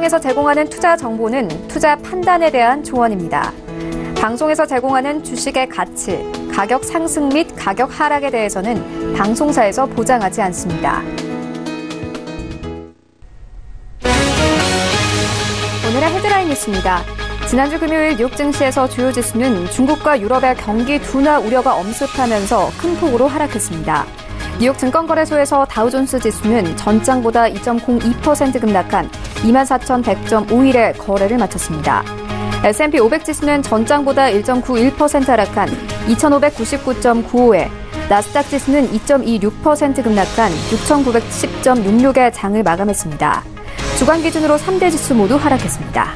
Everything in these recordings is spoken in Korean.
방송에서 제공하는 투자 정보는 투자 판단에 대한 조언입니다. 방송에서 제공하는 주식의 가치, 가격 상승 및 가격 하락에 대해서는 방송사에서 보장하지 않습니다. 오늘의 헤드라인 뉴스입니다. 지난주 금요일 뉴욕 증시에서 주요 지수는 중국과 유럽의 경기 둔화 우려가 엄습하면서 큰 폭으로 하락했습니다. 뉴욕 증권거래소에서 다우존스 지수는 전장보다 2.02% 급락한 24,100.51에 거래를 마쳤습니다. S&P 500 지수는 전장보다 1.91% 하락한 2,599.95에, 나스닥 지수는 2.26% 급락한 6,910.66의 장을 마감했습니다. 주간 기준으로 3대 지수 모두 하락했습니다.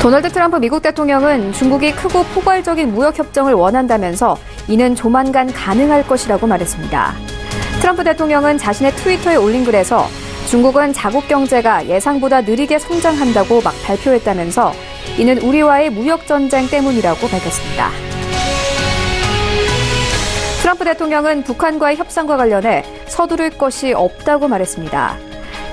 도널드 트럼프 미국 대통령은 중국이 크고 포괄적인 무역협정을 원한다면서 이는 조만간 가능할 것이라고 말했습니다. 트럼프 대통령은 자신의 트위터에 올린 글에서 중국은 자국 경제가 예상보다 느리게 성장한다고 막 발표했다면서 이는 우리와의 무역전쟁 때문이라고 밝혔습니다. 트럼프 대통령은 북한과의 협상과 관련해 서두를 것이 없다고 말했습니다.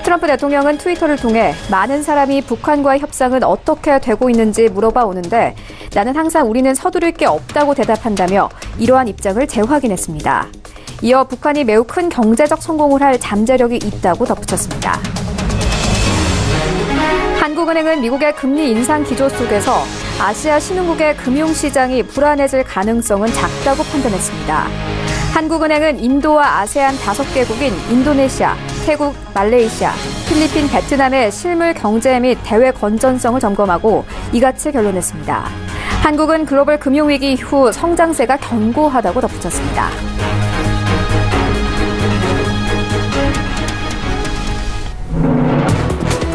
트럼프 대통령은 트위터를 통해 많은 사람이 북한과의 협상은 어떻게 되고 있는지 물어봐 오는데 나는 항상 우리는 서두를 게 없다고 대답한다며 이러한 입장을 재확인했습니다. 이어 북한이 매우 큰 경제적 성공을 할 잠재력이 있다고 덧붙였습니다. 한국은행은 미국의 금리 인상 기조 속에서 아시아 신흥국의 금융시장이 불안해질 가능성은 작다고 판단했습니다. 한국은행은 인도와 아세안 5개국인 인도네시아, 태국, 말레이시아, 필리핀, 베트남의 실물 경제 및 대외 건전성을 점검하고 이같이 결론냈습니다. 한국은 글로벌 금융위기 이후 성장세가 견고하다고 덧붙였습니다.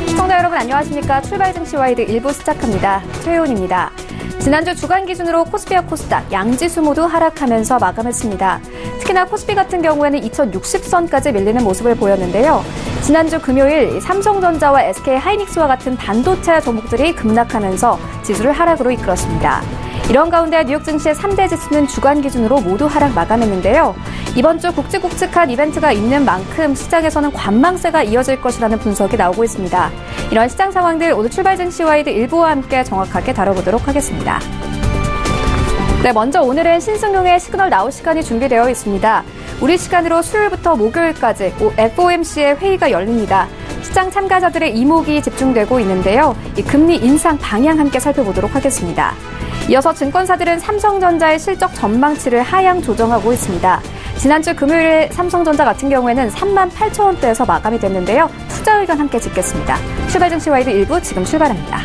시청자 여러분 안녕하십니까? 출발 증시 와이드 1부 시작합니다. 최혜원입니다. 지난주 주간 기준으로 코스피와 코스닥, 양지수 모두 하락하면서 마감했습니다. 특히나 코스피 같은 경우에는 2060선까지 밀리는 모습을 보였는데요. 지난주 금요일 삼성전자와 SK하이닉스와 같은 반도체 종목들이 급락하면서 지수를 하락으로 이끌었습니다. 이런 가운데 뉴욕 증시의 3대 지수는 주간 기준으로 모두 하락 마감했는데요. 이번 주 굵직굵직한 이벤트가 있는 만큼 시장에서는 관망세가 이어질 것이라는 분석이 나오고 있습니다. 이런 시장 상황들 오늘 출발 증시 와이드 1부와 함께 정확하게 다뤄보도록 하겠습니다. 네, 먼저 오늘은 신승용의 시그널 나우 시간이 준비되어 있습니다. 우리 시간으로 수요일부터 목요일까지 FOMC의 회의가 열립니다. 시장 참가자들의 이목이 집중되고 있는데요. 이 금리 인상 방향 함께 살펴보도록 하겠습니다. 이어서 증권사들은 삼성전자의 실적 전망치를 하향 조정하고 있습니다. 지난주 금요일에 삼성전자 같은 경우에는 38,000원대에서 마감이 됐는데요. 투자 의견 함께 짚겠습니다. 출발 증시 와이드 1부 지금 출발합니다.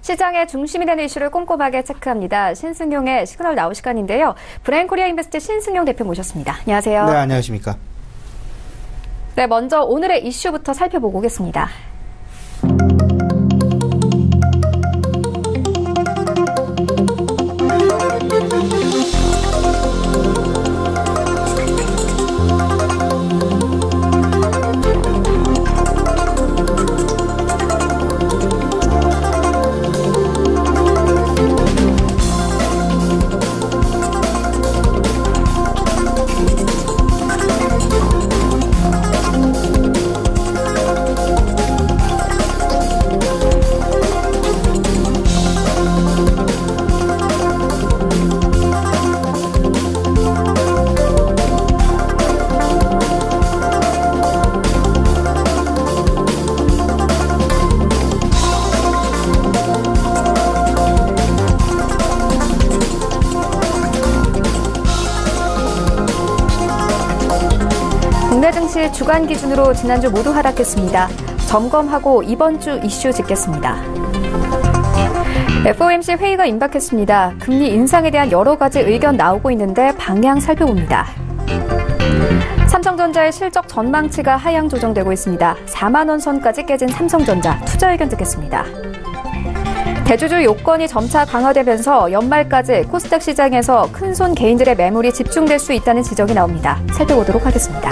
시장의 중심이 되는 이슈를 꼼꼼하게 체크합니다. 신승용의 시그널 나우 시간인데요. 브레인코리아 인베스트 신승용 대표 모셨습니다. 안녕하세요. 네, 안녕하십니까. 네, 먼저 오늘의 이슈부터 살펴보고 오겠습니다. 국내 증시 주간 기준으로 지난주 모두 하락했습니다. 점검하고 이번 주 이슈 짚겠습니다. FOMC 회의가 임박했습니다. 금리 인상에 대한 여러 가지 의견 나오고 있는데 방향 살펴봅니다. 삼성전자의 실적 전망치가 하향 조정되고 있습니다. 4만 원 선까지 깨진 삼성전자 투자 의견 듣겠습니다. 대주주 요건이 점차 강화되면서 연말까지 코스닥 시장에서 큰손 개인들의 매물이 집중될 수 있다는 지적이 나옵니다. 살펴보도록 하겠습니다.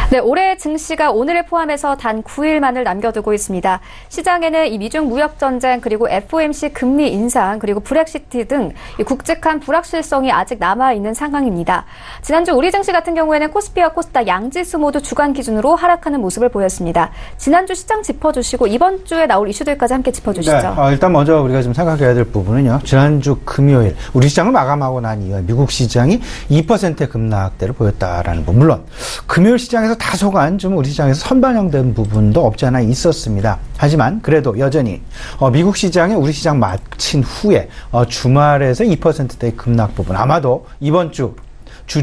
네, 올해 증시가 오늘을 포함해서 단 9일만을 남겨두고 있습니다. 시장에는 이 미중 무역 전쟁 그리고 FOMC 금리 인상 그리고 브렉시트 등 굵직한 불확실성이 아직 남아있는 상황입니다. 지난주 우리 증시 같은 경우에는 코스피와 코스닥 양지수 모두 주간 기준으로 하락하는 모습을 보였습니다. 지난주 시장 짚어주시고 이번 주에 나올 이슈들까지 함께 짚어주시죠. 네, 일단 먼저 우리가 좀 생각해야 될 부분은요. 지난주 금요일 우리 시장을 마감하고 난 이후에 미국 시장이 2%의 급락대를 보였다라는 부분. 물론 금요일 시장에서 다소간 좀 우리 시장에서 선반영된 부분도 없지 않아 있었습니다. 하지만 그래도 여전히 미국 시장이 우리 시장 마친 후에 주말에서 2%대의 급락 부분 아마도 이번 주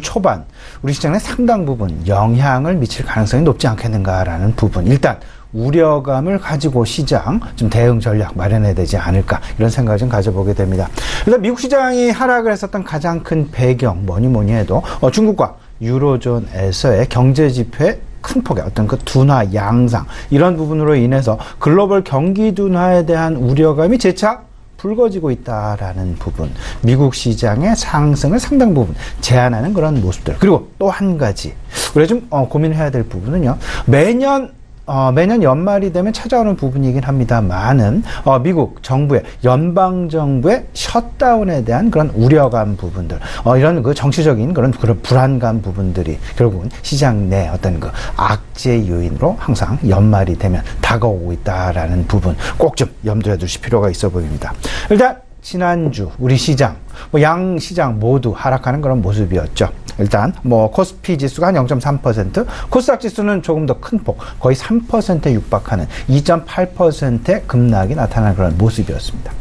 초반 우리 시장의 상당 부분 영향을 미칠 가능성이 높지 않겠는가라는 부분. 일단 우려감을 가지고 시장 좀 대응 전략 마련해야 되지 않을까 이런 생각을 좀 가져보게 됩니다. 일단 미국 시장이 하락을 했었던 가장 큰 배경 뭐니 해도 중국과 유로존에서의 경제 지표의 큰 폭의 어떤 그 둔화 양상 이런 부분으로 인해서 글로벌 경기 둔화에 대한 우려감이 재차 불거지고 있다라는 부분, 미국 시장의 상승을 상당 부분 제한하는 그런 모습들. 그리고 또 한 가지 우리가 좀 고민해야 될 부분은요. 매년 연말이 되면 찾아오는 부분이긴 합니다만은 미국 정부의 연방 정부의 셧다운에 대한 그런 우려감 부분들, 이런 그 정치적인 그런 불안감 부분들이 결국은 시장 내 어떤 그 악재 요인으로 항상 연말이 되면 다가오고 있다라는 부분 꼭 좀 염두에 두실 필요가 있어 보입니다. 일단 지난주 우리 시장, 양 시장 모두 하락하는 그런 모습이었죠. 일단 코스피 지수가 한 0.3%, 코스닥 지수는 조금 더 큰 폭, 거의 3%에 육박하는 2.8%의 급락이 나타나는 그런 모습이었습니다.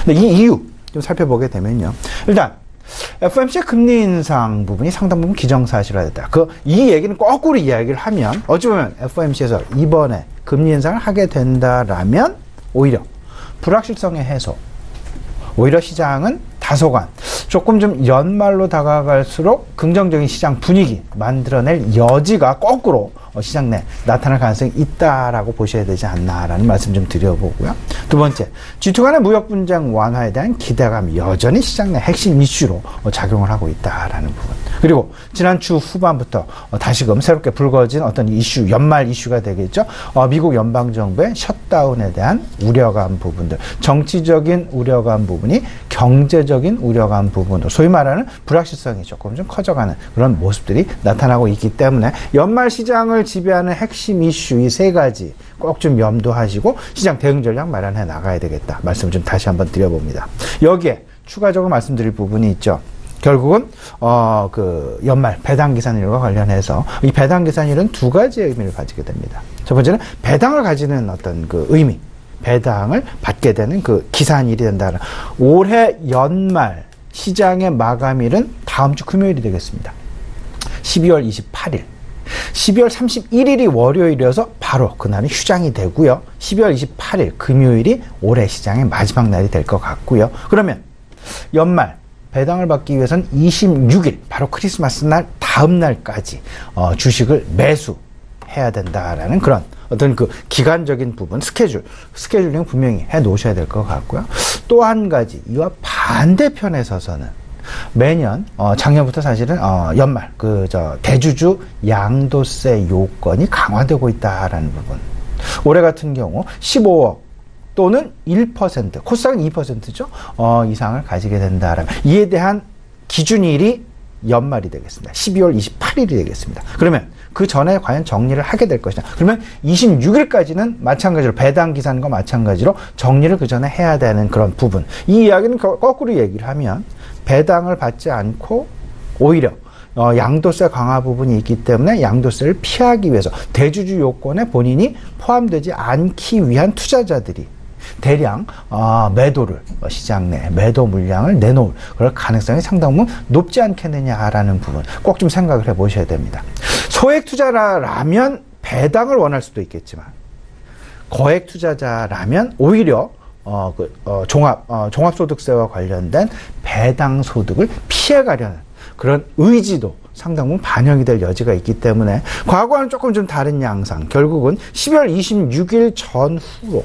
근데 이 이유 좀 살펴보게 되면요. 일단 FOMC 금리 인상 부분이 상당 부분 기정사실화됐다. 이 얘기는 거꾸로 이야기를 하면 어찌 보면 FOMC에서 이번에 금리 인상을 하게 된다라면 오히려 불확실성의 해소, 오히려 시장은 다소간 조금 좀 연말로 다가갈수록 긍정적인 시장 분위기 만들어낼 여지가 거꾸로 시장 내 나타날 가능성이 있다라고 보셔야 되지 않나라는 말씀 좀 드려보고요. 두 번째, G2 간의 무역 분쟁 완화에 대한 기대감이 여전히 시장 내 핵심 이슈로 작용을 하고 있다라는 부분. 그리고 지난 주 후반부터 다시금 새롭게 불거진 어떤 이슈, 연말 이슈가 되겠죠. 미국 연방정부의 셧다운에 대한 우려감 부분들, 정치적인 우려감 부분이 경제적인 우려감 부분으로 소위 말하는 불확실성이 조금 좀 커져가는 그런 모습들이 나타나고 있기 때문에 연말 시장을 지배하는 핵심 이슈 이 세 가지 꼭 좀 염두하시고 시장 대응 전략 마련해 나가야 되겠다 말씀을 좀 다시 한번 드려봅니다. 여기에 추가적으로 말씀드릴 부분이 있죠. 결국은 연말 배당 기산일과 관련해서 이 배당 기산일은 두 가지의 의미를 가지게 됩니다. 첫 번째는 배당을 가지는 어떤 그 의미, 배당을 받게 되는 그 기산일이 된다는, 올해 연말 시장의 마감일은 다음 주 금요일이 되겠습니다. 12월 28일. 12월 31일이 월요일이어서 바로 그날이 휴장이 되고요. 12월 28일 금요일이 올해 시장의 마지막 날이 될 것 같고요. 그러면 연말 배당을 받기 위해서는 26일 바로 크리스마스 날 다음 날까지 주식을 매수해야 된다라는 그런 어떤 그 기간적인 부분, 스케줄링 분명히 해 놓으셔야 될 것 같고요. 또 한 가지, 이와 반대편에 서서는 매년, 작년부터 사실은, 연말, 대주주 양도세 요건이 강화되고 있다라는 부분. 올해 같은 경우 15억 또는 1%, 코스닥은 2%죠. 이상을 가지게 된다라면, 이에 대한 기준일이 연말이 되겠습니다. 12월 28일이 되겠습니다. 그러면 그 전에 과연 정리를 하게 될 것이냐. 그러면 26일까지는 마찬가지로 배당 기산과 마찬가지로 정리를 그 전에 해야 되는 그런 부분. 이 이야기는 거꾸로 얘기를 하면 배당을 받지 않고 오히려 양도세 강화 부분이 있기 때문에 양도세를 피하기 위해서 대주주 요건에 본인이 포함되지 않기 위한 투자자들이 대량 매도를 시장 내 매도 물량을 내놓을 그럴 가능성이 상당히 높지 않겠느냐라는 부분 꼭 좀 생각을 해보셔야 됩니다. 소액 투자라면 배당을 원할 수도 있겠지만 거액 투자자라면 오히려 종합소득세와 관련된 배당 소득을 피해가려는 그런 의지도 상당 부분 반영이 될 여지가 있기 때문에 과거와는 조금 좀 다른 양상, 결국은 12월 26일 전후로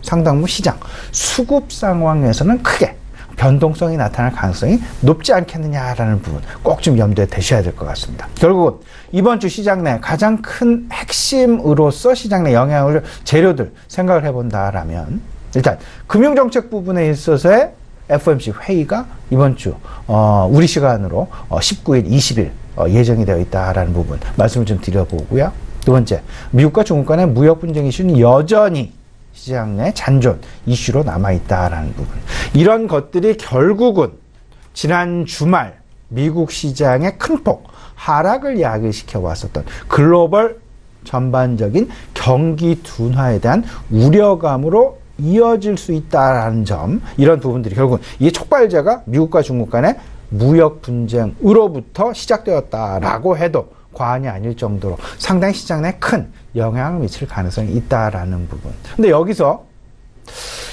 상당 부분 시장 수급 상황에서는 크게 변동성이 나타날 가능성이 높지 않겠느냐라는 부분 꼭 좀 염두에 두셔야 될 것 같습니다. 결국은 이번 주 시장 내 가장 큰 핵심으로서 시장 내 영향을 재료들 생각을 해본다라면 일단 금융정책 부분에 있어서의 FOMC 회의가 이번 주 우리 시간으로 19일, 20일 예정이 되어 있다라는 부분 말씀을 좀 드려보고요. 두 번째, 미국과 중국 간의 무역 분쟁 이슈는 여전히 시장 내 잔존 이슈로 남아있다라는 부분. 이런 것들이 결국은 지난 주말 미국 시장의 큰 폭 하락을 야기시켜 왔었던 글로벌 전반적인 경기 둔화에 대한 우려감으로 이어질 수 있다라는 점, 이런 부분들이 결국은 이 촉발제가 미국과 중국 간의 무역 분쟁으로부터 시작되었다라고 해도 과언이 아닐 정도로 상당히 시장 내에 큰 영향을 미칠 가능성이 있다라는 부분. 근데 여기서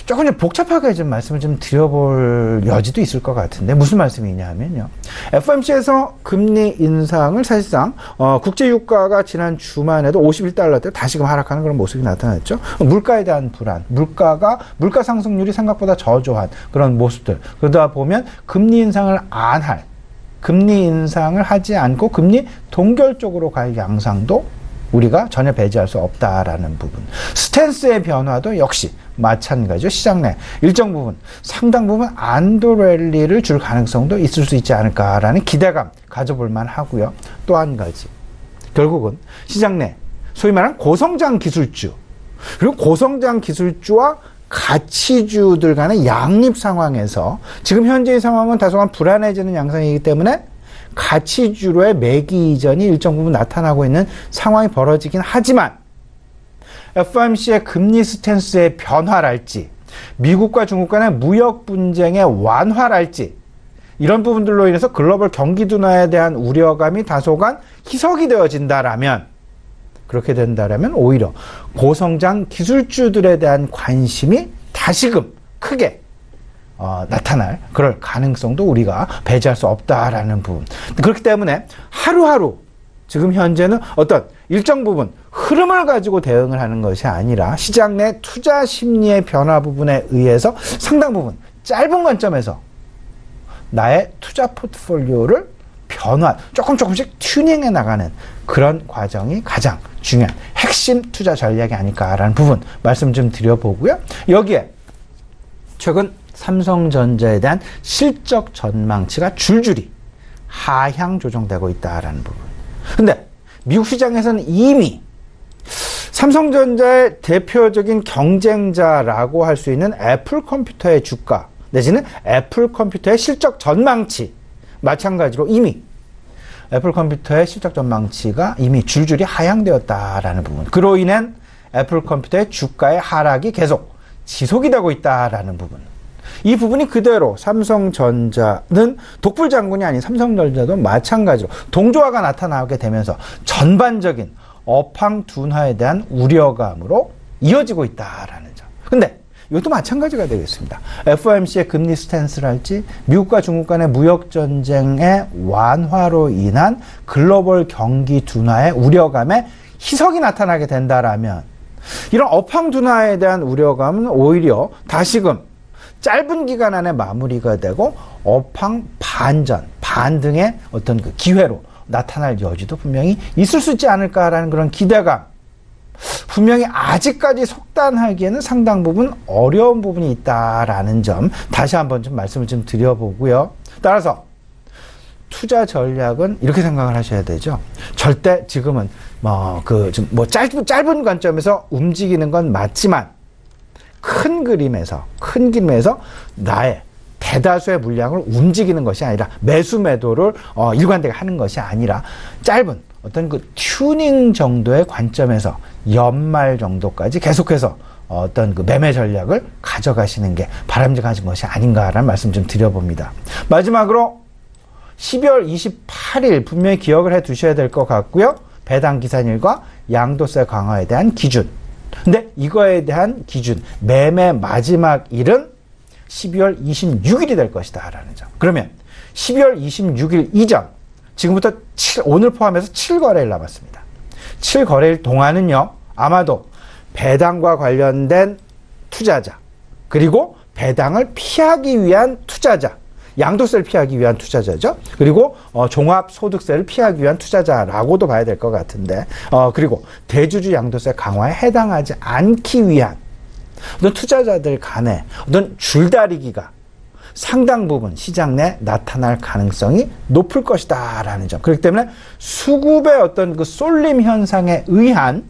조금 좀 복잡하게 좀 말씀을 좀 드려볼 여지도 있을 것 같은데 무슨 말씀이냐 하면요. FOMC에서 금리 인상을 사실상 국제유가가 지난 주만에도 51달러대 다시금 하락하는 그런 모습이 나타났죠. 물가에 대한 불안, 물가 상승률이 생각보다 저조한 그런 모습들. 그러다 보면 금리 인상을 하지 않고 금리 동결 쪽으로 갈 양상도 우리가 전혀 배제할 수 없다라는 부분. 스탠스의 변화도 역시 마찬가지죠. 시장 내 일정 부분, 상당 부분 안도 랠리를 줄 가능성도 있을 수 있지 않을까라는 기대감 가져볼 만하고요. 또 한 가지, 결국은 시장 내 소위 말하는 고성장 기술주, 그리고 고성장 기술주와 가치주들 간의 양립 상황에서 지금 현재의 상황은 다소간 불안해지는 양상이기 때문에 가치주로의 매기 이전이 일정 부분 나타나고 있는 상황이 벌어지긴 하지만 FOMC의 금리 스탠스의 변화랄지 미국과 중국 간의 무역 분쟁의 완화랄지 이런 부분들로 인해서 글로벌 경기 둔화에 대한 우려감이 다소간 희석이 되어진다라면, 그렇게 된다라면 오히려 고성장 기술주들에 대한 관심이 다시금 크게 나타날 그럴 가능성도 우리가 배제할 수 없다라는 부분. 그렇기 때문에 하루하루 지금 현재는 어떤 일정 부분 흐름을 가지고 대응을 하는 것이 아니라 시장 내 투자 심리의 변화 부분에 의해서 상당 부분 짧은 관점에서 나의 투자 포트폴리오를 조금씩 튜닝해 나가는 그런 과정이 가장 중요한 핵심 투자 전략이 아닐까라는 부분 말씀 좀 드려보고요. 여기에 최근 삼성전자에 대한 실적 전망치가 줄줄이 하향 조정되고 있다라는 부분. 근데 미국 시장에서는 이미 삼성전자의 대표적인 경쟁자라고 할 수 있는 애플 컴퓨터의 주가 내지는 애플 컴퓨터의 실적 전망치, 마찬가지로 이미 애플 컴퓨터의 실적 전망치가 이미 줄줄이 하향되었다라는 부분. 그로 인한 애플 컴퓨터의 주가의 하락이 계속 지속이 되고 있다라는 부분. 이 부분이 그대로 삼성전자는 독불 장군이 아닌 삼성전자도 마찬가지로 동조화가 나타나게 되면서 전반적인 업황 둔화에 대한 우려감으로 이어지고 있다라는 점. 근데 이것도 마찬가지가 되겠습니다. FOMC의 금리 스탠스랄지 미국과 중국 간의 무역 전쟁의 완화로 인한 글로벌 경기 둔화의 우려감에 희석이 나타나게 된다라면 이런 업황 둔화에 대한 우려감은 오히려 다시금 짧은 기간 안에 마무리가 되고 업황 반등의 어떤 그 기회로 나타날 여지도 분명히 있을 수 있지 않을까라는 그런 기대감. 분명히 아직까지 속단하기에는 상당 부분 어려운 부분이 있다라는 점 다시 한번 좀 말씀을 좀 드려보고요. 따라서 투자 전략은 이렇게 생각을 하셔야 되죠. 절대 지금은 짧은 관점에서 움직이는 건 맞지만 큰 그림에서 나의 대다수의 물량을 움직이는 것이 아니라 매수 매도를 일관되게 하는 것이 아니라 짧은 어떤 그 튜닝 정도의 관점에서 연말 정도까지 계속해서 어떤 그 매매 전략을 가져가시는 게 바람직한 것이 아닌가라는 말씀 좀 드려봅니다. 마지막으로 12월 28일 분명히 기억을 해 두셔야 될 것 같고요. 배당 기산일과 양도세 강화에 대한 기준. 근데 이거에 대한 기준, 매매 마지막 일은 12월 26일이 될 것이다 라는 점. 그러면 12월 26일 이전, 지금부터 오늘 포함해서 7거래일 남았습니다. 7거래일 동안은요, 아마도 배당과 관련된 투자자, 그리고 배당을 피하기 위한 투자자, 양도세를 피하기 위한 투자자죠. 그리고 종합소득세를 피하기 위한 투자자라고도 봐야 될 것 같은데, 그리고 대주주 양도세 강화에 해당하지 않기 위한 어떤 투자자들 간의 어떤 줄다리기가 상당 부분 시장 내 나타날 가능성이 높을 것이다라는 점. 그렇기 때문에 수급의 어떤 그 쏠림 현상에 의한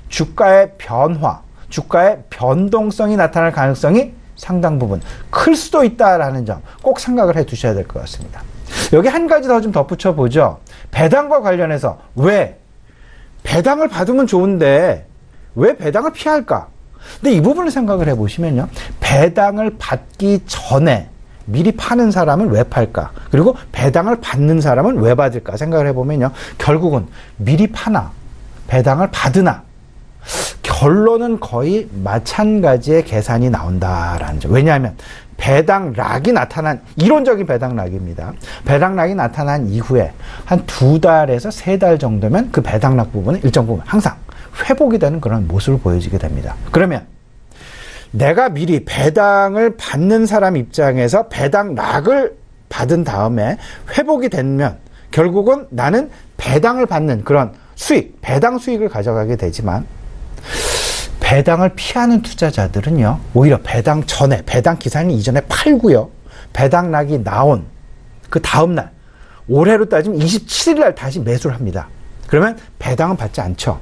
주가의 변화, 주가의 변동성이 나타날 가능성이 상당 부분 클 수도 있다라는 점 꼭 생각을 해 두셔야 될 것 같습니다. 여기 한 가지 더 좀 덧붙여 보죠. 배당과 관련해서 왜 배당을 받으면 좋은데 왜 배당을 피할까? 근데 이 부분을 생각을 해 보시면요. 배당을 받기 전에 미리 파는 사람은 왜 팔까? 그리고 배당을 받는 사람은 왜 받을까? 생각을 해 보면요. 결국은 미리 파나 배당을 받으나 결론은 거의 마찬가지의 계산이 나온다라는 점. 왜냐하면 배당락이 나타난, 이론적인 배당락입니다. 배당락이 나타난 이후에 한 2달에서 3달 정도면 그 배당락 부분은 일정 부분 항상 회복이 되는 그런 모습을 보여지게 됩니다. 그러면 내가 미리 배당을 받는 사람 입장에서 배당락을 받은 다음에 회복이 되면 결국은 나는 배당을 받는 그런 수익, 배당 수익을 가져가게 되지만 배당을 피하는 투자자들은요, 오히려 배당 전에, 배당 기산 이전에 팔고요, 배당락이 나온 그 다음날, 올해로 따지면 27일 날 다시 매수를 합니다. 그러면 배당은 받지 않죠.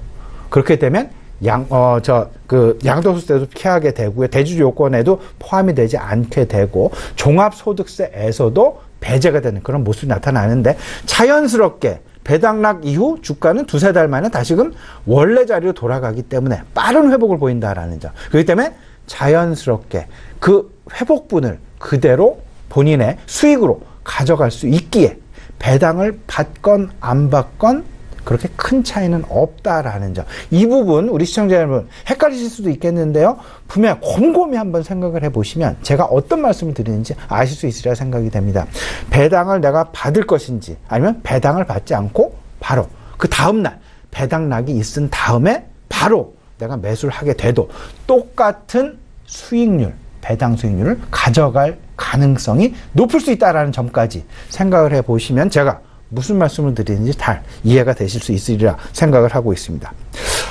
그렇게 되면 양도소득세도 피하게 되고요, 대주주 요건에도 포함이 되지 않게 되고, 종합소득세에서도 배제가 되는 그런 모습이 나타나는데, 자연스럽게 배당락 이후 주가는 2-3달 만에 다시금 원래 자리로 돌아가기 때문에 빠른 회복을 보인다라는 점. 그렇기 때문에 자연스럽게 그 회복분을 그대로 본인의 수익으로 가져갈 수 있기에 배당을 받건 안 받건 그렇게 큰 차이는 없다라는 점. 이 부분 우리 시청자 여러분 헷갈리실 수도 있겠는데요. 분명 곰곰이 한번 생각을 해보시면 제가 어떤 말씀을 드리는지 아실 수 있으리라 생각이 됩니다. 배당을 내가 받을 것인지 아니면 배당을 받지 않고 바로 그 다음날 배당락이 있은 다음에 바로 내가 매수를 하게 돼도 똑같은 수익률, 배당 수익률을 가져갈 가능성이 높을 수 있다는 점까지 생각을 해보시면 제가 무슨 말씀을 드리는지 잘 이해가 되실 수 있으리라 생각을 하고 있습니다.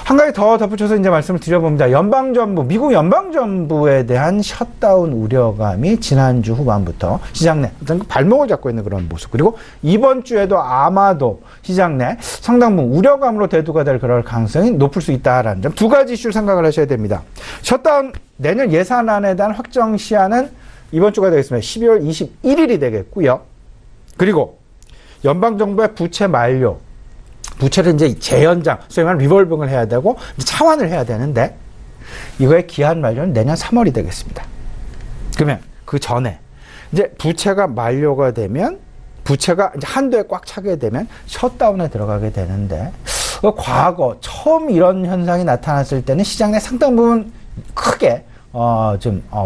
한 가지 더 덧붙여서 이제 말씀을 드려봅니다. 연방정부, 미국 연방정부에 대한 셧다운 우려감이 지난주 후반부터 시장 내 어떤 발목을 잡고 있는 그런 모습. 그리고 이번 주에도 아마도 시장 내 상당 부분 우려감으로 대두가 될 그럴 가능성이 높을 수 있다라는 점. 2가지 이슈를 생각을 하셔야 됩니다. 셧다운 내년 예산안에 대한 확정 시한은 이번 주가 되겠습니다. 12월 21일이 되겠고요. 그리고 연방정부의 부채 만료, 부채를 이제 재연장, 소위 말하는 리볼빙을 해야 되고 차환을 해야 되는데 이거의 기한 만료는 내년 3월이 되겠습니다. 그러면 그 전에 이제 부채가 만료가 되면 부채가 이제 한도에 꽉 차게 되면 셧다운에 들어가게 되는데 과거 처음 이런 현상이 나타났을 때는 시장 내 상당 부분 크게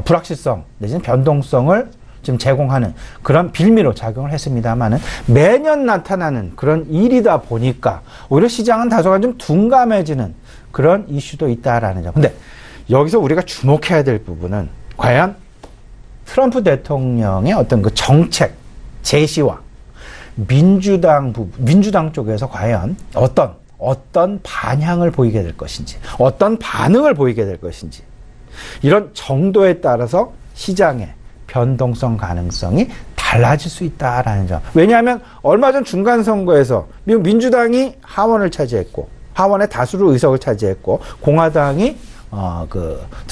불확실성 내지는 변동성을 좀 제공하는 그런 빌미로 작용을 했습니다만은 매년 나타나는 그런 일이다 보니까 오히려 시장은 다소간 좀 둔감해지는 그런 이슈도 있다라는 점. 근데 여기서 우리가 주목해야 될 부분은 과연 트럼프 대통령의 어떤 그 정책 제시와 민주당 쪽에서 과연 어떤 반향을 보이게 될 것인지, 어떤 반응을 보이게 될 것인지, 이런 정도에 따라서 시장의 변동성 가능성이 달라질 수 있다라는 점. 왜냐하면 얼마 전 중간선거에서 미국 민주당이 하원을 차지했고 하원의 다수로 의석을 차지했고 공화당이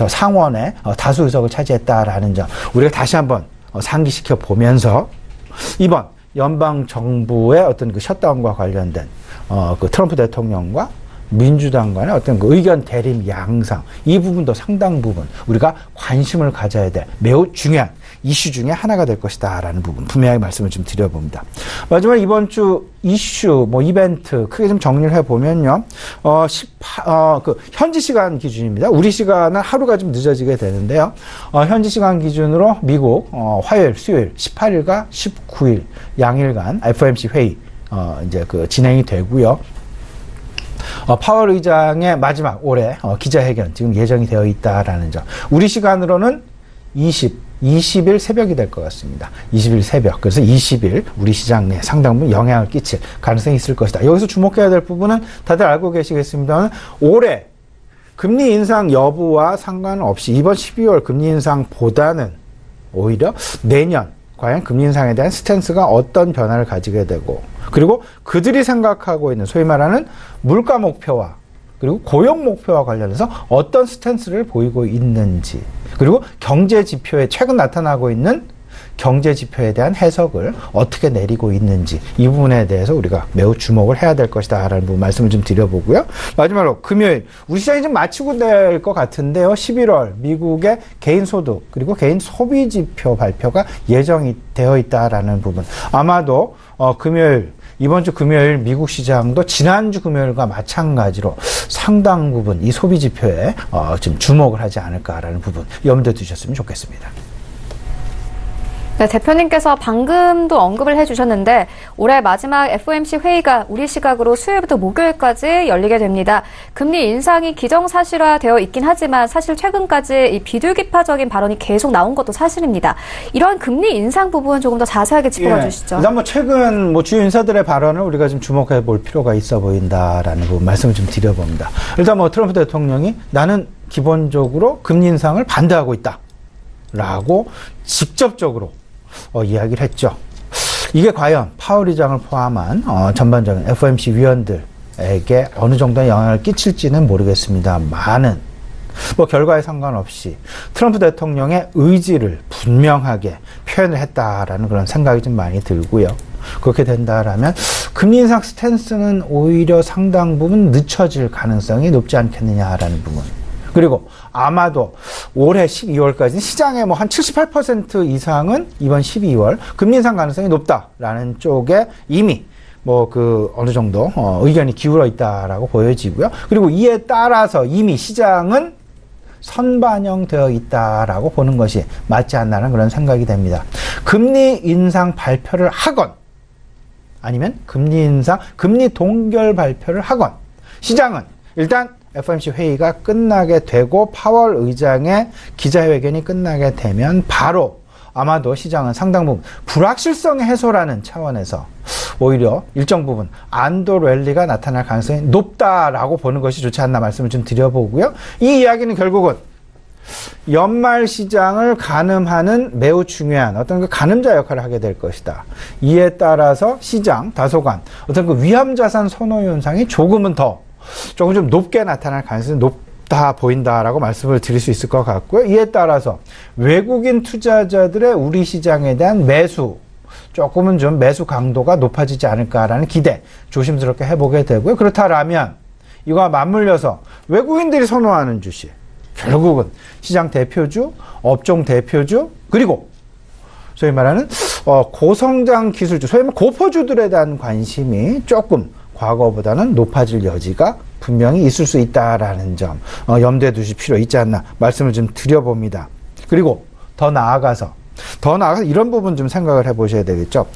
상원의 다수 의석을 차지했다라는 점. 우리가 다시 한번 상기시켜 보면서 이번 연방 정부의 어떤 그 셧다운과 관련된 그 트럼프 대통령과 민주당 간의 어떤 그 의견 대립 양상, 이 부분도 상당 부분 우리가 관심을 가져야 될 매우 중요한 이슈 중에 하나가 될 것이다라는 부분 분명히 말씀을 좀 드려봅니다. 마지막 이번 주 이슈, 이벤트 크게 좀 정리를 해보면요. 현지 시간 기준입니다. 우리 시간은 하루가 좀 늦어지게 되는데요. 현지 시간 기준으로 미국 화요일, 수요일 18일과 19일 양일간 FOMC 회의 이제 진행이 되고요. 파월 의장의 마지막 올해 기자회견 지금 예정이 되어 있다라는 점. 우리 시간으로는 20일 새벽이 될 것 같습니다. 20일 새벽. 그래서 20일 우리 시장 내에 상당 부분 영향을 끼칠 가능성이 있을 것이다. 여기서 주목해야 될 부분은 다들 알고 계시겠습니다만 올해 금리 인상 여부와 상관없이 이번 12월 금리 인상보다는 오히려 내년 과연 금리 인상에 대한 스탠스가 어떤 변화를 가지게 되고 그리고 그들이 생각하고 있는 소위 말하는 물가 목표와 그리고 고용 목표와 관련해서 어떤 스탠스를 보이고 있는지 그리고 경제 지표에 최근 나타나고 있는 경제 지표에 대한 해석을 어떻게 내리고 있는지 이 부분에 대해서 우리가 매우 주목을 해야 될 것이다 라는 부분 말씀을 좀 드려보고요. 마지막으로 금요일 우리 시장이 좀 마치고 될 것 같은데요. 11월 미국의 개인 소득 그리고 개인 소비 지표 발표가 예정이 되어 있다라는 부분 아마도 금요일 이번 주 금요일 미국 시장도 지난주 금요일과 마찬가지로 상당 부분 이 소비 지표에 좀 주목을 하지 않을까라는 부분 염두에 두셨으면 좋겠습니다. 네, 대표님께서 방금도 언급을 해주셨는데 올해 마지막 FOMC 회의가 우리 시각으로 수요일부터 목요일까지 열리게 됩니다. 금리 인상이 기정사실화되어 있긴 하지만 사실 최근까지 이 비둘기파적인 발언이 계속 나온 것도 사실입니다. 이런 금리 인상 부분 조금 더 자세하게 짚어봐 주시죠. 일단 최근 주요 인사들의 발언을 우리가 좀 주목해 볼 필요가 있어 보인다라는 부분 말씀을 좀 드려봅니다. 일단 트럼프 대통령이 나는 기본적으로 금리 인상을 반대하고 있다라고 직접적으로 이야기를 했죠. 이게 과연 파월 의장을 포함한 전반적인 FOMC 위원들에게 어느 정도의 영향을 끼칠지는 모르겠습니다만은 결과에 상관없이 트럼프 대통령의 의지를 분명하게 표현을 했다라는 그런 생각이 좀 많이 들고요. 그렇게 된다라면 금리 인상 스탠스는 오히려 상당 부분 늦춰질 가능성이 높지 않겠느냐라는 부분. 그리고 아마도 올해 12월까지 시장의 한 78% 이상은 이번 12월 금리 인상 가능성이 높다라는 쪽에 이미 어느 정도 의견이 기울어 있다라고 보여지고요. 그리고 이에 따라서 이미 시장은 선반영되어 있다라고 보는 것이 맞지 않나는 그런 생각이 됩니다. 금리 인상 발표를 하건 아니면 금리 동결 발표를 하건 시장은 일단 FOMC 회의가 끝나게 되고 파월 의장의 기자회견이 끝나게 되면 바로 아마도 시장은 상당 부분 불확실성의 해소라는 차원에서 오히려 일정 부분 안도 랠리가 나타날 가능성이 높다라고 보는 것이 좋지 않나 말씀을 좀 드려보고요. 이 이야기는 결국은 연말 시장을 가늠하는 매우 중요한 어떤 가늠자 역할을 하게 될 것이다. 이에 따라서 시장 다소간 어떤 위험자산 선호 현상이 조금 좀 높게 나타날 가능성이 높다 보인다라고 말씀을 드릴 수 있을 것 같고요. 이에 따라서 외국인 투자자들의 우리 시장에 대한 매수 조금은 좀 매수 강도가 높아지지 않을까라는 기대 조심스럽게 해보게 되고요. 그렇다라면 이거와 맞물려서 외국인들이 선호하는 주식 결국은 시장 대표주, 업종 대표주 그리고 소위 말하는 고성장 기술주, 소위 말하는 고포주들에 대한 관심이 조금 과거보다는 높아질 여지가 분명히 있을 수 있다라는 점 염두에 두실 필요 있지 않나 말씀을 좀 드려봅니다. 그리고 더 나아가서 이런 부분 좀 생각을 해보셔야 되겠죠.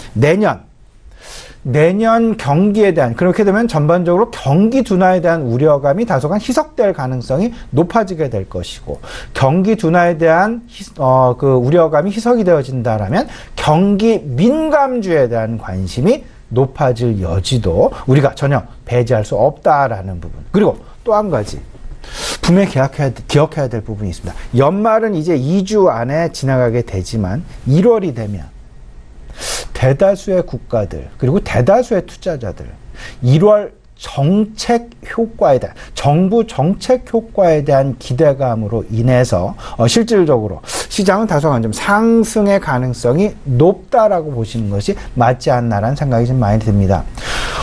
내년 경기에 대한 그렇게 되면 전반적으로 경기 둔화에 대한 우려감이 다소간 희석될 가능성이 높아지게 될 것이고 경기 둔화에 대한 우려감이 희석이 되어진다라면 경기 민감주에 대한 관심이 높아질 여지도 우리가 전혀 배제할 수 없다라는 부분. 그리고 또 한 가지 분명히 기억해야 될 부분이 있습니다. 연말은 이제 2주 안에 지나가게 되지만 1월이 되면 대다수의 국가들 그리고 대다수의 투자자들 1월 정책 효과에 대한 정부 정책 효과에 대한 기대감으로 인해서 실질적으로 시장은 다소간 좀 상승의 가능성이 높다라고 보시는 것이 맞지 않나라는 생각이 좀 많이 듭니다.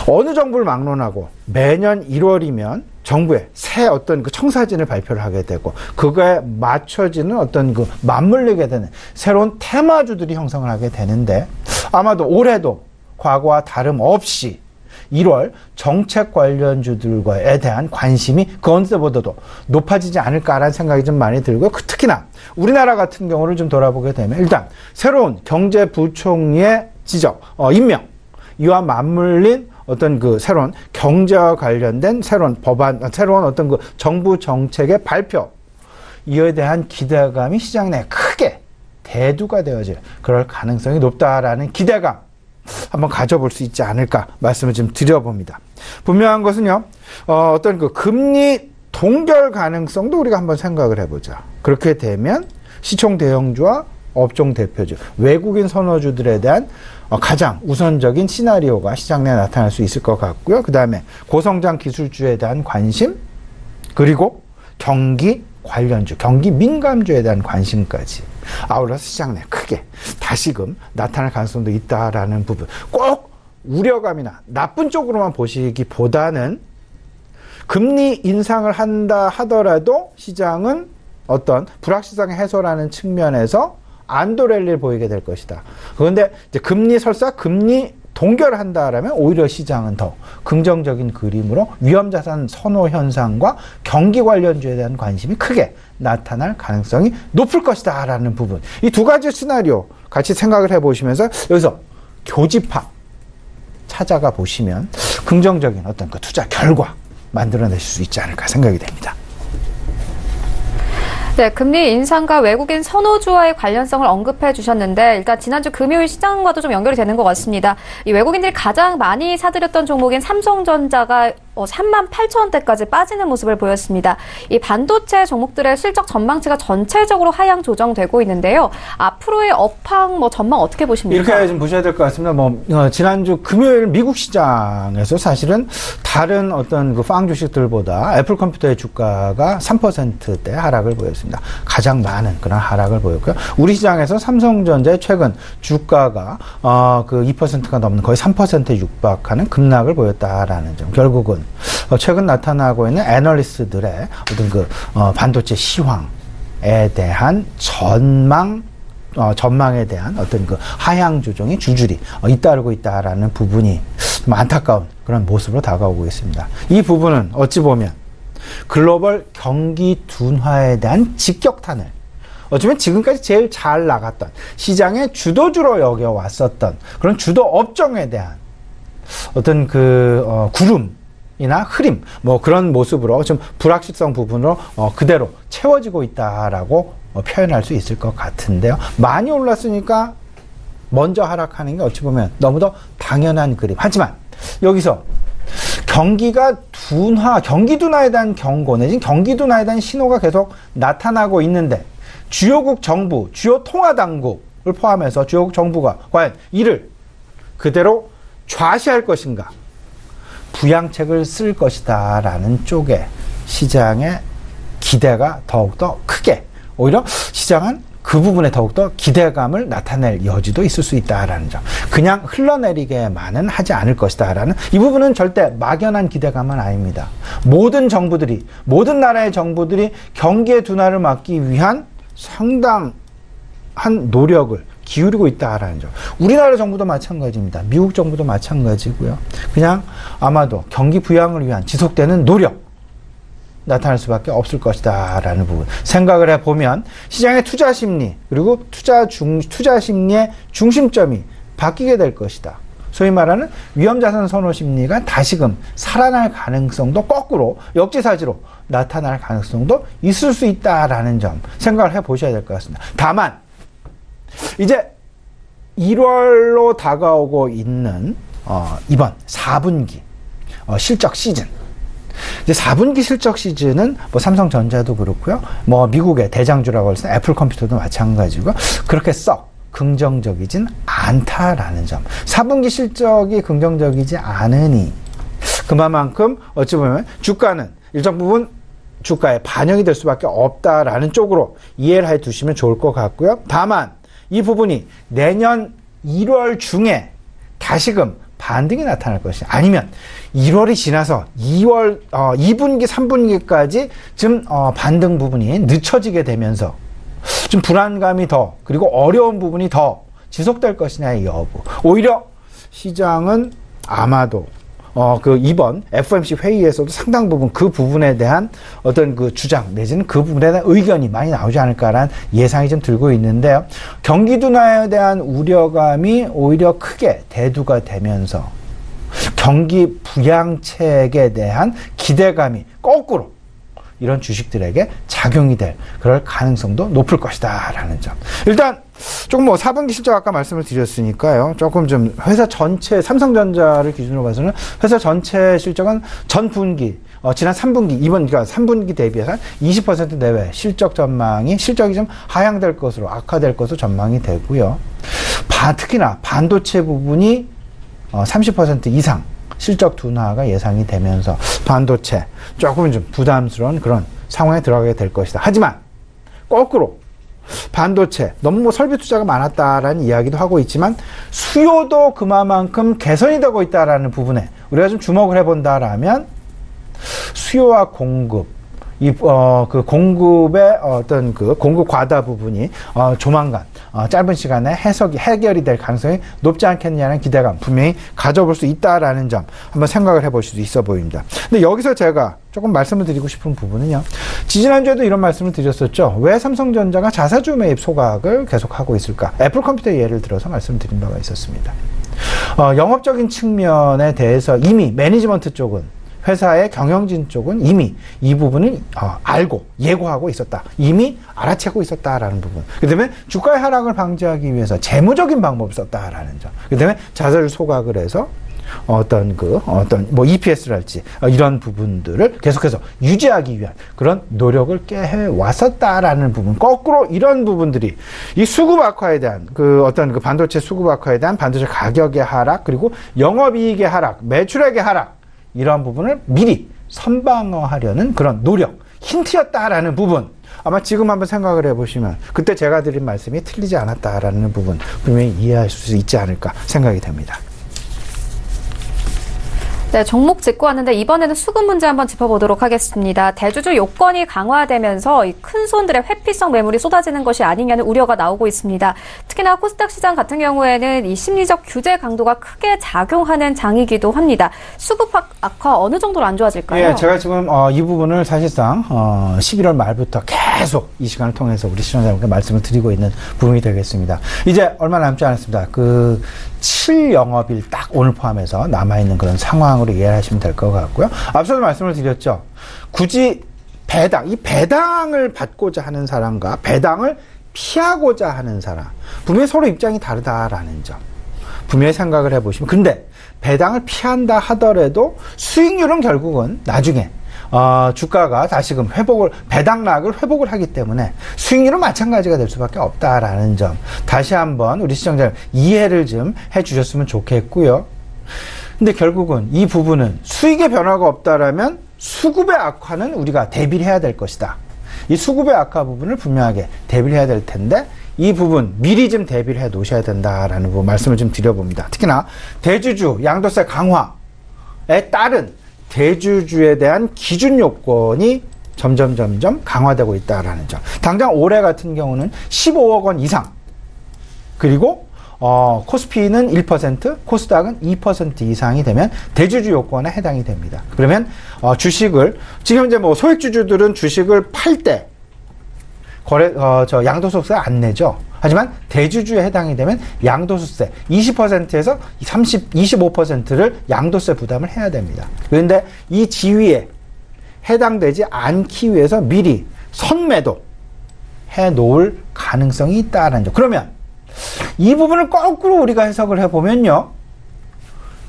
어느 정부를 막론하고 매년 1월이면 정부의 새 어떤 그 청사진을 발표를 하게 되고 그거에 맞춰지는 어떤 그 맞물리게 되는 새로운 테마주들이 형성을 하게 되는데 아마도 올해도 과거와 다름없이 1월 정책 관련주들과에 대한 관심이 그 어느 때보다도 높아지지 않을까라는 생각이 좀 많이 들고요. 특히나 우리나라 같은 경우를 좀 돌아보게 되면 일단 새로운 경제부총리의 지적, 임명 이와 맞물린 어떤 그 새로운 경제와 관련된 새로운 법안, 새로운 어떤 그 정부 정책의 발표, 이에 대한 기대감이 시장 내에 크게 대두가 되어질 그럴 가능성이 높다라는 기대감 한번 가져볼 수 있지 않을까 말씀을 좀 드려봅니다. 분명한 것은요, 어떤 그 금리 동결 가능성도 우리가 한번 생각을 해보자. 그렇게 되면 시총 대형주와 업종 대표주, 외국인 선호주들에 대한 가장 우선적인 시나리오가 시장 내에 나타날 수 있을 것 같고요. 그 다음에 고성장 기술주에 대한 관심, 그리고 경기 관련주, 경기 민감주에 대한 관심까지 아울러서 시장 내에 크게 다시금 나타날 가능성도 있다라는 부분. 꼭 우려감이나 나쁜 쪽으로만 보시기보다는 금리 인상을 한다 하더라도 시장은 어떤 불확실성 해소라는 측면에서 안도 랠리를 보이게 될 것이다. 그런데 이제 금리 동결한다라면 오히려 시장은 더 긍정적인 그림으로 위험자산 선호 현상과 경기 관련주에 대한 관심이 크게 나타날 가능성이 높을 것이다 라는 부분. 이 두 가지 시나리오 같이 생각을 해보시면서 여기서 교집합 찾아가 보시면 긍정적인 어떤 그 투자 결과 만들어내실 수 있지 않을까 생각이 됩니다. 네, 금리 인상과 외국인 선호주와의 관련성을 언급해 주셨는데 일단 지난주 금요일 시장과도 좀 연결이 되는 것 같습니다. 이 외국인들이 가장 많이 사들였던 종목인 삼성전자가 38,000원대까지 빠지는 모습을 보였습니다. 이 반도체 종목들의 실적 전망치가 전체적으로 하향 조정되고 있는데요. 앞으로의 업황 전망 어떻게 보십니까? 이렇게 좀 보셔야 될 것 같습니다. 지난주 금요일 미국 시장에서 사실은 다른 어떤 그 빵 주식들보다 애플 컴퓨터의 주가가 3%대 하락을 보였습니다. 가장 많은 그런 하락을 보였고요. 우리 시장에서 삼성전자의 최근 주가가 그 2%가 넘는 거의 3%에 육박하는 급락을 보였다라는 점. 결국은 최근 나타나고 있는 애널리스트들의 어떤 그 반도체 시황에 대한 전망에 대한 어떤 그 하향 조정이 줄줄이 잇따르고 있다라는 부분이 좀 안타까운 그런 모습으로 다가오고 있습니다. 이 부분은 어찌 보면 글로벌 경기 둔화에 대한 직격탄을 어쩌면 지금까지 제일 잘 나갔던 시장의 주도주로 여겨왔었던 그런 주도 업종에 대한 어떤 그 구름이나 흐림 그런 모습으로 좀 불확실성 부분으로 그대로 채워지고 있다라고 표현할 수 있을 것 같은데요. 많이 올랐으니까 먼저 하락하는 게 어찌 보면 너무도 당연한 그림. 하지만 여기서 경기 둔화에 대한 경고 내지는 경기 둔화에 대한 신호가 계속 나타나고 있는데 주요국 정부, 주요 통화당국을 포함해서 주요국 정부가 과연 이를 그대로 좌시할 것인가, 부양책을 쓸 것이다 라는 쪽에 시장의 기대가 더욱더 크게, 오히려 시장은 그 부분에 더욱더 기대감을 나타낼 여지도 있을 수 있다라는 점. 그냥 흘러내리게만은 하지 않을 것이다라는 이 부분은 절대 막연한 기대감은 아닙니다. 모든 나라의 정부들이 경기의 둔화를 막기 위한 상당한 노력을 기울이고 있다라는 점. 우리나라 정부도 마찬가지입니다. 미국 정부도 마찬가지고요. 그냥 아마도 경기 부양을 위한 지속되는 노력 나타날 수밖에 없을 것이다 라는 부분 생각을 해보면 시장의 투자 심리 그리고 투자 심리의 중심점이 바뀌게 될 것이다. 소위 말하는 위험자산 선호 심리가 다시금 살아날 가능성도 거꾸로 역지사지로 나타날 가능성도 있을 수 있다라는 점 생각을 해보셔야 될 것 같습니다. 다만 이제 1월로 다가오고 있는 이번 4분기 실적 시즌, 이제 4분기 실적 시즌은 삼성전자도 그렇고요. 미국의 대장주라고 할 수 있는 애플 컴퓨터도 마찬가지고 그렇게 썩 긍정적이진 않다라는 점. 4분기 실적이 긍정적이지 않으니 그만큼 어찌 보면 주가는 일정 부분 주가에 반영이 될 수밖에 없다라는 쪽으로 이해를 해 두시면 좋을 것 같고요. 다만 이 부분이 내년 1월 중에 다시금 반등이 나타날 것이냐, 아니면 1월이 지나서 2월 2분기 3분기까지 좀 반등 부분이 늦춰지게 되면서 좀 불안감이 더, 그리고 어려운 부분이 더 지속될 것이냐의 여부. 오히려 시장은 아마도 이번 FOMC 회의에서도 상당 부분 그 부분에 대한 어떤 그 주장 내지는 그 부분에 대한 의견이 많이 나오지 않을까라는 예상이 좀 들고 있는데요. 경기 둔화에 대한 우려감이 오히려 크게 대두가 되면서 경기 부양책에 대한 기대감이 거꾸로 이런 주식들에게 작용이 될 그럴 가능성도 높을 것이다 라는 점. 일단 조금 4분기 실적 아까 말씀을 드렸으니까요. 조금 좀 회사 전체, 삼성전자를 기준으로 봐서는 회사 전체 실적은 전 분기, 지난 3분기, 그러니까 3분기 대비해서 한 20% 내외 실적이 좀 하향될 것으로, 악화될 것으로 전망이 되고요. 특히나 반도체 부분이 30% 이상 실적 둔화가 예상이 되면서 반도체 조금 좀 부담스러운 그런 상황에 들어가게 될 것이다. 하지만 거꾸로 반도체 너무 설비 투자가 많았다라는 이야기도 하고 있지만 수요도 그만큼 개선이 되고 있다라는 부분에 우리가 좀 주목을 해본다라면 수요와 공급, 공급의 공급 과다 부분이 조만간 짧은 시간에 해결이 될 가능성이 높지 않겠냐는 기대감 분명히 가져볼 수 있다라는 점 한번 생각을 해볼 수도 있어 보입니다. 근데 여기서 제가 조금 말씀을 드리고 싶은 부분은요. 지지난주에도 이런 말씀을 드렸었죠. 왜 삼성전자가 자사주 매입 소각을 계속하고 있을까? 애플 컴퓨터 예를 들어서 말씀드린 바가 있었습니다. 영업적인 측면에 대해서 이미 매니지먼트 쪽은 회사의 경영진 쪽은 이미 이 부분을 알고 예고하고 있었다. 이미 알아채고 있었다라는 부분. 그 다음에 주가의 하락을 방지하기 위해서 재무적인 방법을 썼다라는 점. 그 다음에 자사주 소각을 해서 EPS랄지 이런 부분들을 계속해서 유지하기 위한 그런 노력을 꽤 해왔었다라는 부분. 거꾸로 이런 부분들이 이 수급 악화에 대한 반도체 수급 악화에 대한 반도체 가격의 하락, 그리고 영업이익의 하락, 매출액의 하락, 이러한 부분을 미리 선방어하려는 그런 노력, 힌트였다라는 부분. 아마 지금 한번 생각을 해보시면 그때 제가 드린 말씀이 틀리지 않았다라는 부분 분명히 이해하실 수 있지 않을까 생각이 됩니다. 네, 종목 짚고 왔는데 이번에는 수급 문제 한번 짚어보도록 하겠습니다. 대주주 요건이 강화되면서 이 큰 손들의 회피성 매물이 쏟아지는 것이 아니냐는 우려가 나오고 있습니다. 특히나 코스닥 시장 같은 경우에는 이 심리적 규제 강도가 크게 작용하는 장이기도 합니다. 수급 악화 어느 정도로 안 좋아질까요? 예, 제가 지금 이 부분을 사실상 11월 말부터 계속 이 시간을 통해서 우리 시청자분께 말씀을 드리고 있는 부분이 되겠습니다. 이제 얼마 남지 않았습니다. 7영업일 딱 오늘 포함해서 남아있는 그런 상황으로 이해하시면 될 것 같고요. 앞서도 말씀을 드렸죠. 굳이 이 배당을 받고자 하는 사람과 배당을 피하고자 하는 사람, 분명히 서로 입장이 다르다라는 점 분명히 생각을 해보시면, 근데 배당을 피한다 하더라도 수익률은 결국은 나중에 주가가 다시금 배당락을 회복을 하기 때문에 수익률은 마찬가지가 될 수밖에 없다라는 점 다시 한번 우리 시청자들 이해를 좀 해주셨으면 좋겠고요. 근데 결국은 이 부분은 수익의 변화가 없다라면 수급의 악화는 우리가 대비를 해야 될 것이다. 이 수급의 악화 부분을 분명하게 대비를 해야 될 텐데 이 부분 미리 좀 대비를 해 놓으셔야 된다라는 부분 말씀을 좀 드려봅니다. 특히나 대주주 양도세 강화에 따른 대주주에 대한 기준 요건이 점점 강화되고 있다라는 점. 당장 올해 같은 경우는 15억 원 이상, 그리고 코스피는 1%, 코스닥은 2% 이상이 되면 대주주 요건에 해당이 됩니다. 그러면 주식을 지금 이제 소액주주들은 주식을 팔 때 양도소득세 안 내죠. 하지만 대주주에 해당이 되면 양도소득세 20%에서 25%를 양도세 부담을 해야 됩니다. 그런데 이 지위에 해당되지 않기 위해서 미리 선매도 해 놓을 가능성이 있다는 점. 그러면 이 부분을 거꾸로 우리가 해석을 해보면요.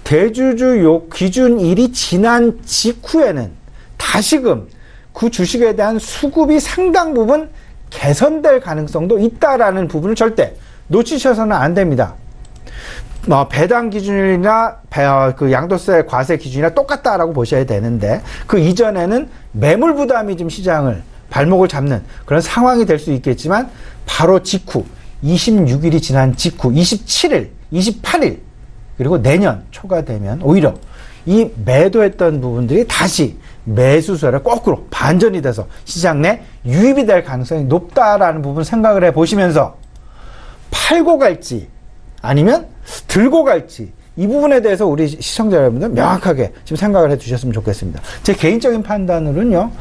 대주주 기준일이 지난 직후에는 다시금 그 주식에 대한 수급이 상당 부분 개선될 가능성도 있다라는 부분을 절대 놓치셔서는 안 됩니다. 배당 기준이나 양도세 과세 기준이나 똑같다라고 보셔야 되는데 그 이전에는 매물 부담이 좀 시장을 발목을 잡는 그런 상황이 될 수 있겠지만 바로 직후 26일이 지난 직후 27일, 28일 그리고 내년 초가 되면 오히려 이 매도했던 부분들이 다시 매수세로 거꾸로 반전이 돼서 시장 내 유입이 될 가능성이 높다라는 부분 생각을 해보시면서 팔고 갈지 아니면 들고 갈지 이 부분에 대해서 우리 시청자 여러분들 명확하게 지금 생각을 해주셨으면 좋겠습니다. 제 개인적인 판단으로는요,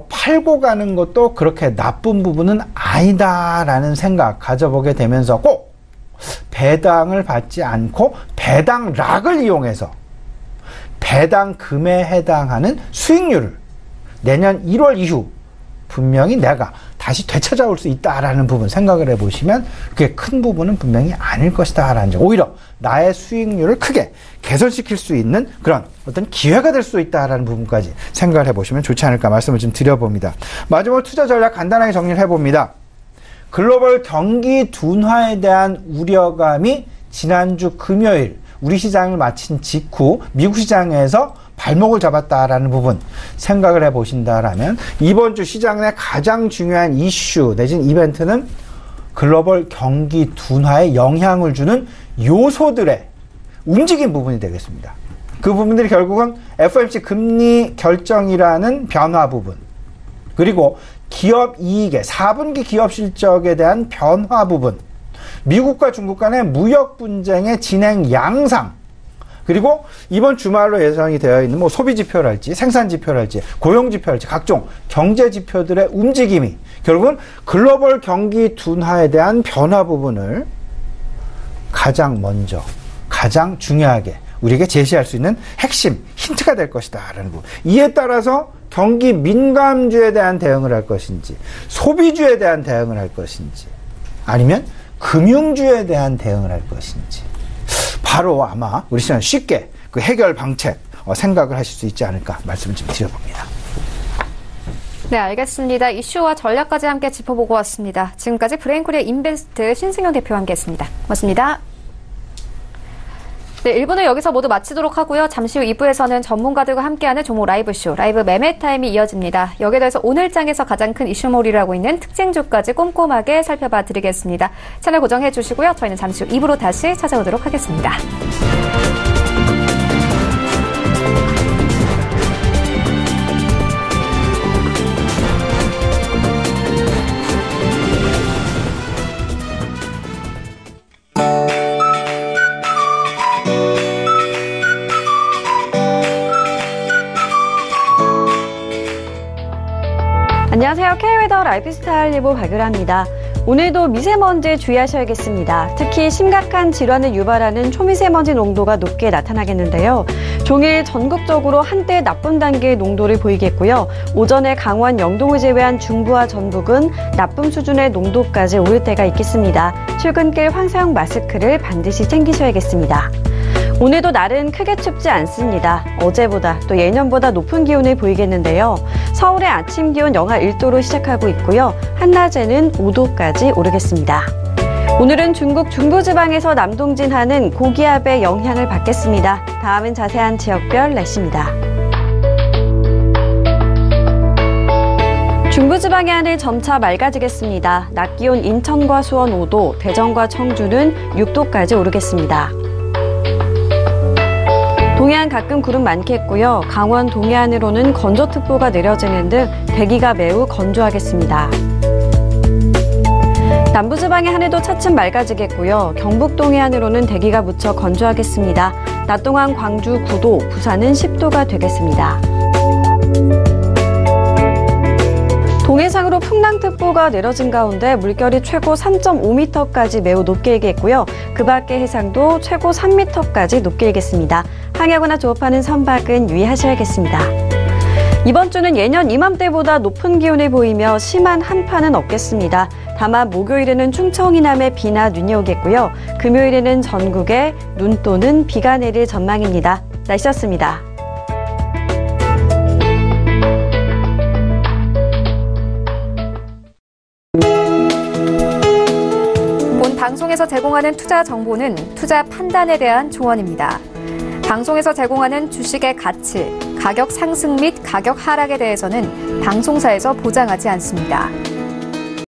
팔고 가는 것도 그렇게 나쁜 부분은 아니다라는 생각 가져보게 되면서 꼭 배당을 받지 않고 배당락을 이용해서 배당금에 해당하는 수익률을 내년 1월 이후 분명히 내가 다시 되찾아올 수 있다라는 부분 생각을 해보시면 그게 큰 부분은 분명히 아닐 것이다 라는 점, 오히려 나의 수익률을 크게 개선시킬 수 있는 그런 어떤 기회가 될 수 있다라는 부분까지 생각을 해보시면 좋지 않을까 말씀을 좀 드려봅니다. 마지막으로 투자 전략 간단하게 정리를 해봅니다. 글로벌 경기 둔화에 대한 우려감이 지난주 금요일 우리 시장을 마친 직후 미국 시장에서 발목을 잡았다라는 부분 생각을 해보신다라면 이번 주 시장 내 가장 중요한 이슈 내지는 이벤트는 글로벌 경기 둔화에 영향을 주는 요소들의 움직임 부분이 되겠습니다. 그 부분들이 결국은 FOMC 금리 결정이라는 변화 부분, 그리고 기업 이익의 4분기 기업 실적에 대한 변화 부분, 미국과 중국 간의 무역 분쟁의 진행 양상, 그리고 이번 주말로 예상이 되어 있는 뭐 소비 지표랄지 생산 지표랄지 고용 지표랄지 각종 경제 지표들의 움직임이 결국은 글로벌 경기 둔화에 대한 변화 부분을 가장 먼저 가장 중요하게 우리에게 제시할 수 있는 핵심 힌트가 될 것이다라는 부분. 이에 따라서 경기 민감주에 대한 대응을 할 것인지, 소비주에 대한 대응을 할 것인지, 아니면 금융주에 대한 대응을 할 것인지, 바로 아마 우리 시장 쉽게 그 해결 방책 생각을 하실 수 있지 않을까 말씀을 좀 드려봅니다. 네, 알겠습니다. 이슈와 전략까지 함께 짚어보고 왔습니다. 지금까지 브레인코리아 인베스트 신승용 대표와 함께했습니다. 고맙습니다. 네, 1부는 여기서 모두 마치도록 하고요. 잠시 후 2부에서는 전문가들과 함께하는 종목 라이브쇼, 라이브 매매 타임이 이어집니다. 여기에 대해서 오늘 장에서 가장 큰 이슈몰이를 하고 있는 특징주까지 꼼꼼하게 살펴봐 드리겠습니다. 채널 고정해 주시고요. 저희는 잠시 후 2부로 다시 찾아오도록 하겠습니다. 안녕하세요. K웨더 라이프스타일 예보 박유라입니다. 오늘도 미세먼지에 주의하셔야겠습니다. 특히 심각한 질환을 유발하는 초미세먼지 농도가 높게 나타나겠는데요. 종일 전국적으로 한때 나쁨 단계의 농도를 보이겠고요. 오전에 강원 영동을 제외한 중부와 전북은 나쁨 수준의 농도까지 오를 때가 있겠습니다. 출근길 환사용 마스크를 반드시 챙기셔야겠습니다. 오늘도 날은 크게 춥지 않습니다. 어제보다 또 예년보다 높은 기온을 보이겠는데요. 서울의 아침 기온 영하 1도로 시작하고 있고요. 한낮에는 5도까지 오르겠습니다. 오늘은 중국 중부지방에서 남동진하는 고기압의 영향을 받겠습니다. 다음은 자세한 지역별 날씨입니다. 중부지방의 하늘 점차 맑아지겠습니다. 낮 기온 인천과 수원 5도, 대전과 청주는 6도까지 오르겠습니다. 동해안 가끔 구름 많겠고요. 강원 동해안으로는 건조특보가 내려지는 등 대기가 매우 건조하겠습니다. 남부지방의 하늘도 차츰 맑아지겠고요. 경북 동해안으로는 대기가 무척 건조하겠습니다. 낮 동안 광주 9도, 부산은 10도가 되겠습니다. 동해상으로 풍랑특보가 내려진 가운데 물결이 최고 3.5m까지 매우 높게 일겠고요. 그 밖의 해상도 최고 3m까지 높게 일겠습니다. 항해하거나 조업하는 선박은 유의하셔야겠습니다. 이번 주는 예년 이맘때보다 높은 기온을 보이며 심한 한파는 없겠습니다. 다만 목요일에는 충청 이남에 비나 눈이 오겠고요. 금요일에는 전국에 눈 또는 비가 내릴 전망입니다. 날씨였습니다. 본 방송에서 제공하는 투자 정보는 투자 판단에 대한 조언입니다. 방송에서 제공하는 주식의 가치, 가격 상승 및 가격 하락에 대해서는 방송사에서 보장하지 않습니다.